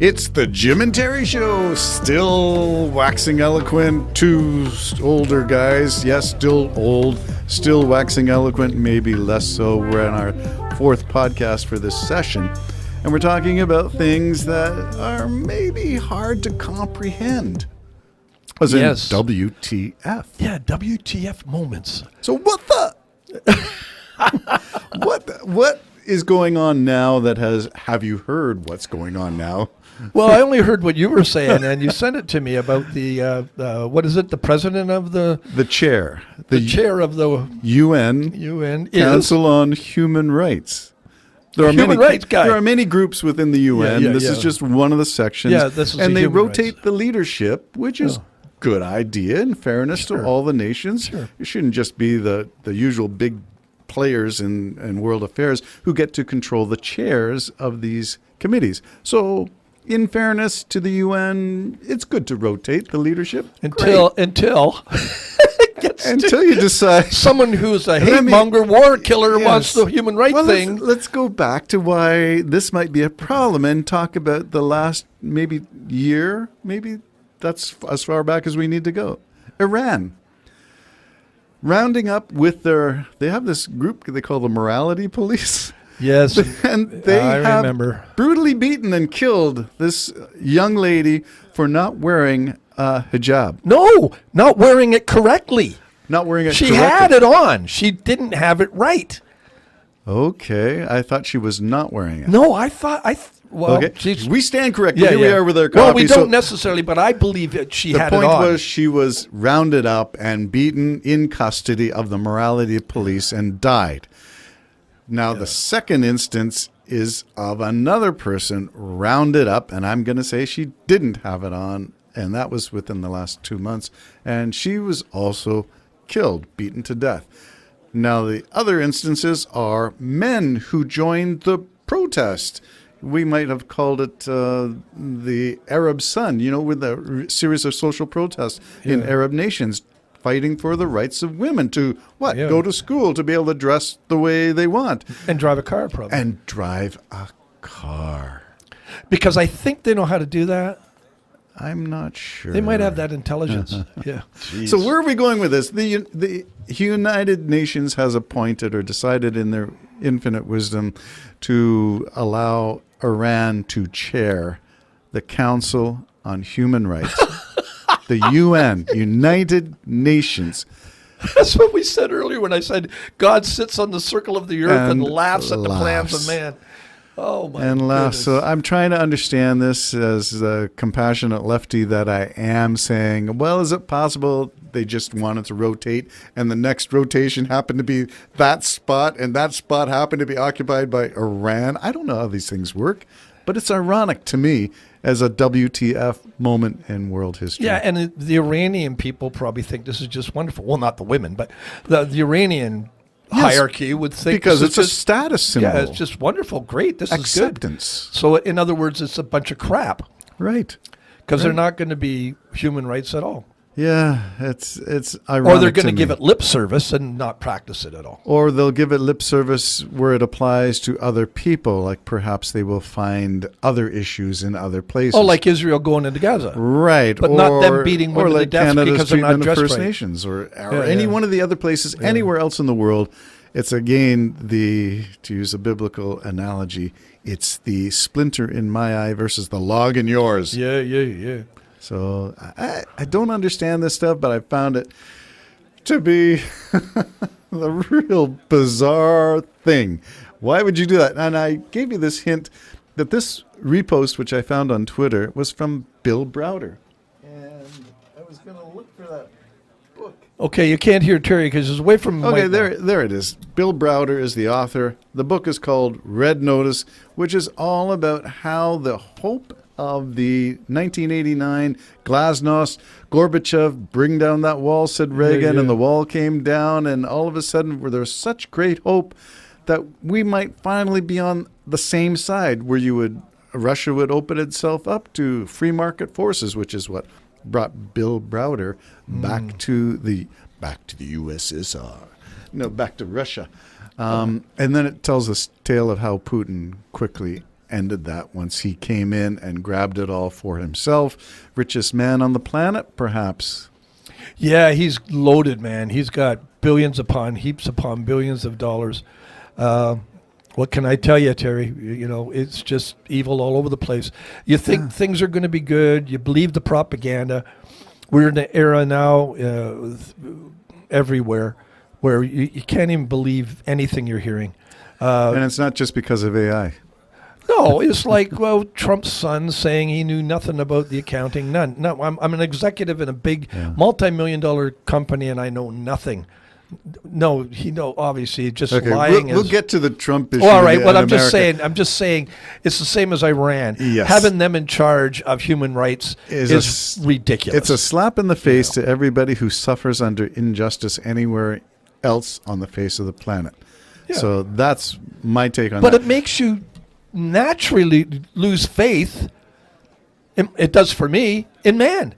It's the Jim and Terry Show, still waxing eloquent, two older guys, yes, still old, still waxing eloquent, maybe less so. We're on our fourth podcast for this session, and we're talking about things that are maybe hard to comprehend. As in WTF. Yeah, WTF moments. So what the... What is going on now that have you heard what's going on now? Well, I only heard what you were saying, and you sent it to me about the what is it? The president of the chair, the chair of the UN Council on Human Rights. There are Human Rights guy. There are many groups within the UN. Yeah, this is just one of the sections. Yeah, this is and they human rotate rights. the leadership, which is good idea in fairness to all the nations. Sure. It shouldn't just be the usual big players in world affairs who get to control the chairs of these committees. So, in fairness to the UN, it's good to rotate the leadership until you decide someone who's a hate monger, war killer wants the human rights thing. Let's go back to why this might be a problem and talk about the last maybe year. Maybe that's as far back as we need to go. Iran. Rounding up with they have this group they call the morality police. Yes, and they have remember. Brutally beaten and killed this young lady for not wearing a hijab. No, not wearing it correctly. Not wearing it She correctly. had it on. She didn't have it right. Okay, I thought she was not wearing it. No, well, okay. We stand corrected. Here yeah. we are with our coffee. Well, we don't necessarily, but I believe that she had it on. The point was she was rounded up and beaten in custody of the morality police and died. Now, the second instance is of another person rounded up, and I'm going to say she didn't have it on, and that was within the last 2 months, and she was also killed, beaten to death. Now, the other instances are men who joined the protest. We might have called it the Arab Sun, with a series of social protests in Arab nations fighting for the rights of women to, go to school, to be able to dress the way they want. And drive a car, probably. And drive a car. Because I think they know how to do that. I'm not sure. They might have that intelligence. Yeah. Jeez. So where are we going with this? The United Nations has appointed or decided in their infinite wisdom to allow Iran to chair the Council on Human Rights. The UN, United Nations. That's what we said earlier when I said God sits on the circle of the earth and laughs at the plans of man. Oh, my goodness. So I'm trying to understand this as a compassionate lefty that I am, saying, well, is it possible they just wanted to rotate and the next rotation happened to be that spot and that spot happened to be occupied by Iran? I don't know how these things work, but it's ironic to me as a WTF moment in world history. Yeah, and the Iranian people probably think this is just wonderful. Well, not the women, but the Iranian hierarchy would think because it's a status symbol. Yeah, it's just wonderful. Great. This acceptance. Is good. So in other words, it's a bunch of crap. Right. Because they're not going to be human rights at all. Yeah, it's ironic. Or they're going to give it lip service and not practice it at all. Or they'll give it lip service where it applies to other people, like perhaps they will find other issues in other places. Oh, like Israel going into Gaza. Right. But not them beating women to death because they're not dressed First right. Nations or any one of the other places, anywhere else in the world. It's again to use a biblical analogy, it's the splinter in my eye versus the log in yours. Yeah. So I don't understand this stuff, but I found it to be a real bizarre thing. Why would you do that? And I gave you this hint that this repost, which I found on Twitter, was from Bill Browder. And I was going to look for that book. Okay, you can't hear Terry because it's away from Okay, there it is. Bill Browder is the author. The book is called Red Notice, which is all about how the hope of the 1989 Glasnost, Gorbachev, bring down that wall, said Reagan, and the wall came down, and all of a sudden there was such great hope that we might finally be on the same side where Russia would open itself up to free market forces, which is what brought Bill Browder back to the USSR. No, back to Russia. And then it tells this tale of how Putin quickly ended that once he came in and grabbed it all for himself. Richest man on the planet, perhaps. Yeah, he's loaded, man. He's got billions upon heaps upon billions of dollars. What can I tell you, Terry? You know, it's just evil all over the place. You think things are going to be good. You believe the propaganda. We're in an era now everywhere where you can't even believe anything you're hearing. And it's not just because of AI. No, it's like, well, Trump's son saying he knew nothing about the accounting. None. No, I'm an executive in a big multi-million-dollar company, and I know nothing. No, obviously just lying. We'll get to the Trump issue. Oh, all right. Well, I'm just saying, it's the same as Iran. Yes. Having them in charge of human rights is ridiculous. It's a slap in the face to everybody who suffers under injustice anywhere else on the face of the planet. Yeah. So that's my take on that. But it makes you naturally lose faith. It does for me in man,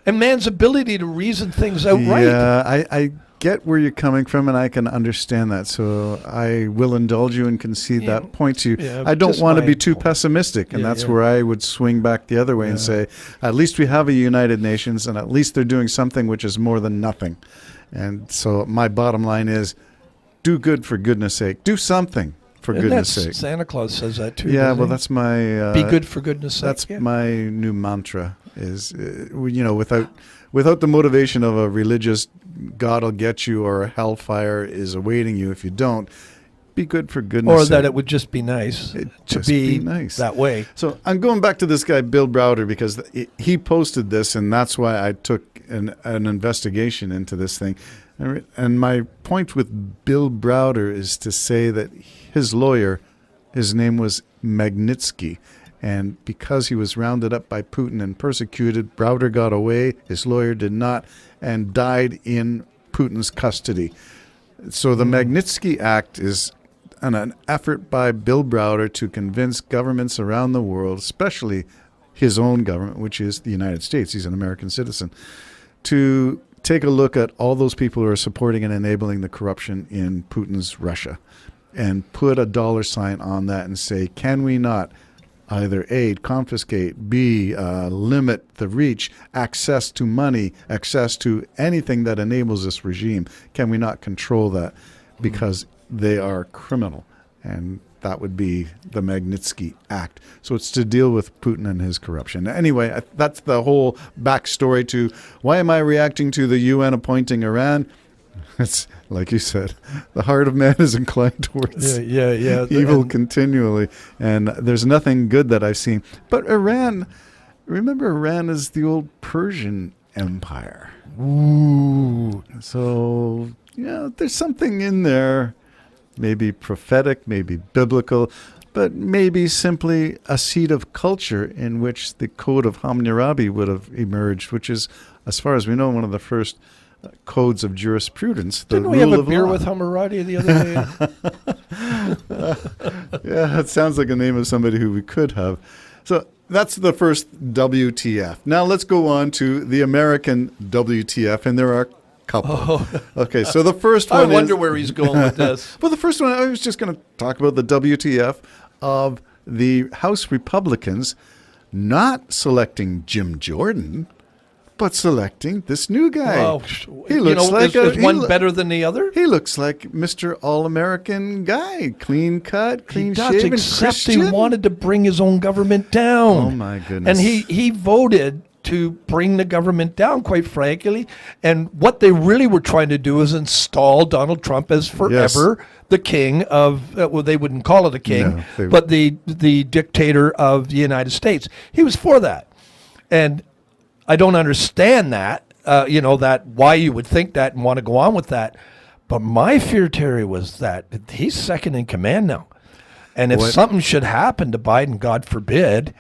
and man's ability to reason things out right. Yeah, I get where you're coming from, and I can understand that. So I will indulge you and concede that point to you. Yeah, I don't want to be too pessimistic, and that's where I would swing back the other way and say, at least we have a United Nations, and at least they're doing something which is more than nothing. And so my bottom line is, do good for goodness sake. Do something for goodness sake. Santa Claus says that too. Yeah, well, that's my... be good for goodness sake. That's my new mantra is, without the motivation of a religious God will get you or a hellfire is awaiting you if you don't, be good for goodness sake. Or that it would just be nice to be nice that way. So I'm going back to this guy, Bill Browder, because he posted this, and that's why I took an investigation into this thing. And my point with Bill Browder is to say that his lawyer, his name was Magnitsky, and because he was rounded up by Putin and persecuted, Browder got away, his lawyer did not, and died in Putin's custody. So the Magnitsky Act is an effort by Bill Browder to convince governments around the world, especially his own government, which is the United States, he's an American citizen, to take a look at all those people who are supporting and enabling the corruption in Putin's Russia and put a $ on that and say, can we not either A, confiscate, B, limit the reach, access to money, access to anything that enables this regime? Can we not control that? Because they are criminal. And that would be the Magnitsky Act. So it's to deal with Putin and his corruption. Anyway, that's the whole backstory to why am I reacting to the UN appointing Iran? It's like you said, the heart of man is inclined towards evil continually. And there's nothing good that I've seen. But Iran, remember, Iran is the old Persian Empire. Ooh. So, there's something in there. Maybe prophetic, maybe biblical, but maybe simply a seed of culture in which the Code of Hammurabi would have emerged, which is, as far as we know, one of the first codes of jurisprudence. Didn't we have a beer with Hammurabi the other day? Yeah, it sounds like a name of somebody who we could have. So that's the first WTF. Now let's go on to the American WTF, and there are couple. Oh. Okay, so the first one I wonder where he's going with this. Well, the first one, I was just going to talk about the WTF of the House Republicans not selecting Jim Jordan, but selecting this new guy. Well, he looks like is one better than the other? He looks like Mr. All-American guy, clean cut, clean shaven, except Christian. He wanted to bring his own government down. Oh my goodness! And he voted to bring the government down, quite frankly. And what they really were trying to do is install Donald Trump as forever the king of, well, they wouldn't call it a king, but the dictator of the United States. He was for that. And I don't understand that, that why you would think that and want to go on with that. But my fear, Terry, was that he's second in command now. And if something should happen to Biden, God forbid,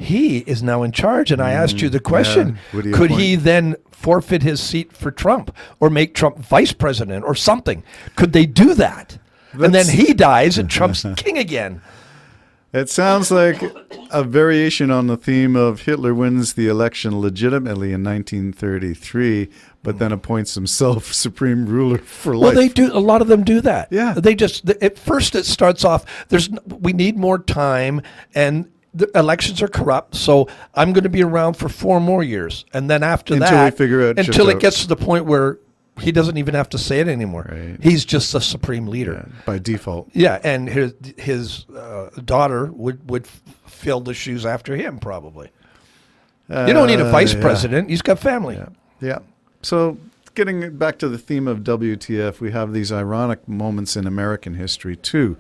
he is now in charge. And I asked you the question, could he then forfeit his seat for Trump or make Trump vice president or something? Could they do that? And then he dies and Trump's king again. It sounds like a variation on the theme of Hitler wins the election legitimately in 1933, but then appoints himself supreme ruler for life. Well, they do. A lot of them do that. Yeah. They just at first it starts off. We need more time, and the elections are corrupt. So I'm going to be around for 4 more years, and then after Until we figure out until just it gets to the point where he doesn't even have to say it anymore. Right. He's just the supreme leader. By default. Yeah, and his daughter would fill the shoes after him probably. You don't need a vice president. He's got family. Yeah. So getting back to the theme of WTF, we have these ironic moments in American history too,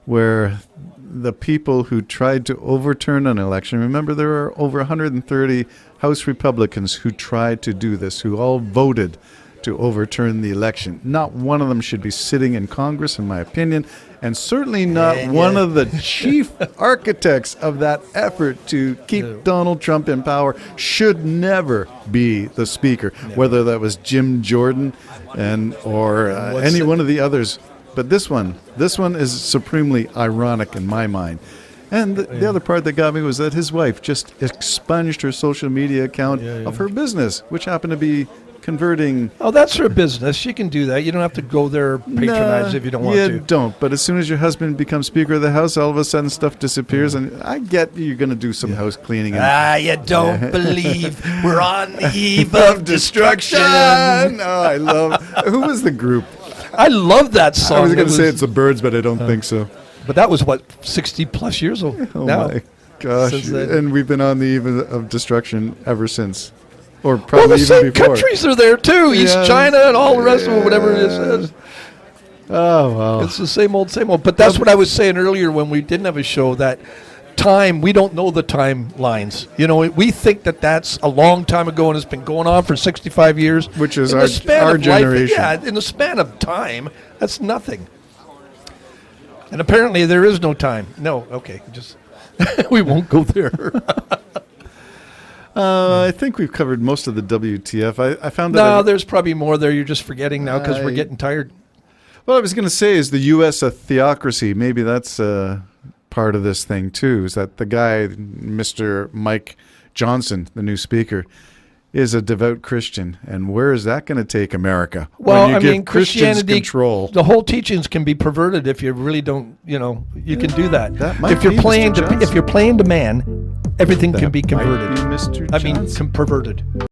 where the people who tried to overturn an election, remember there are over 130 House Republicans who tried to do this, who all voted to overturn the election. Not one of them should be sitting in Congress, in my opinion, and certainly not one of the chief architects of that effort to keep Donald Trump in power should never be the speaker, whether that was Jim Jordan or any one of the others. But this one is supremely ironic in my mind. And the other part that got me was that his wife just expunged her social media account of her business, which happened to be converting. Oh, that's her business. She can do that. You don't have to go there patronize if you don't want to. You don't. But as soon as your husband becomes Speaker of the House, all of a sudden stuff disappears. And I get you're going to do some house cleaning. You don't believe we're on the eve of destruction. Oh, I love. Who was the group? I love that song. I was going to say it's the Byrds, but I don't think so. But that was, 60 plus years old now. My gosh. And we've been on the eve of destruction ever since. Or Well, probably the even same before. countries are there too. East China and all the rest of it, whatever it is. Oh, well. It's the same old, same old. But that's what I was saying earlier when we didn't have a show, that time, we don't know the timelines. You know, we think that that's a long time ago and it's been going on for 65 years. Which is In our the span of generation. in the span of time, that's nothing. And apparently there is no time. No, okay, just we won't go there. I think we've covered most of the WTF. I found that. No, there's probably more there. You're just forgetting now because we're getting tired. Well, I was going to say, is the U.S. a theocracy? Maybe that's part of this thing, too, is that the guy, Mr. Mike Johnson, the new speaker, is a devout Christian. And where is that going to take America? Well, when you I give mean, Christians Christianity, control. the whole teachings can be perverted if you really don't, you can do that. That might if you're be playing Mr. if you're playing to man, everything can be That might converted. be Mr. I mean, Johnson. perverted.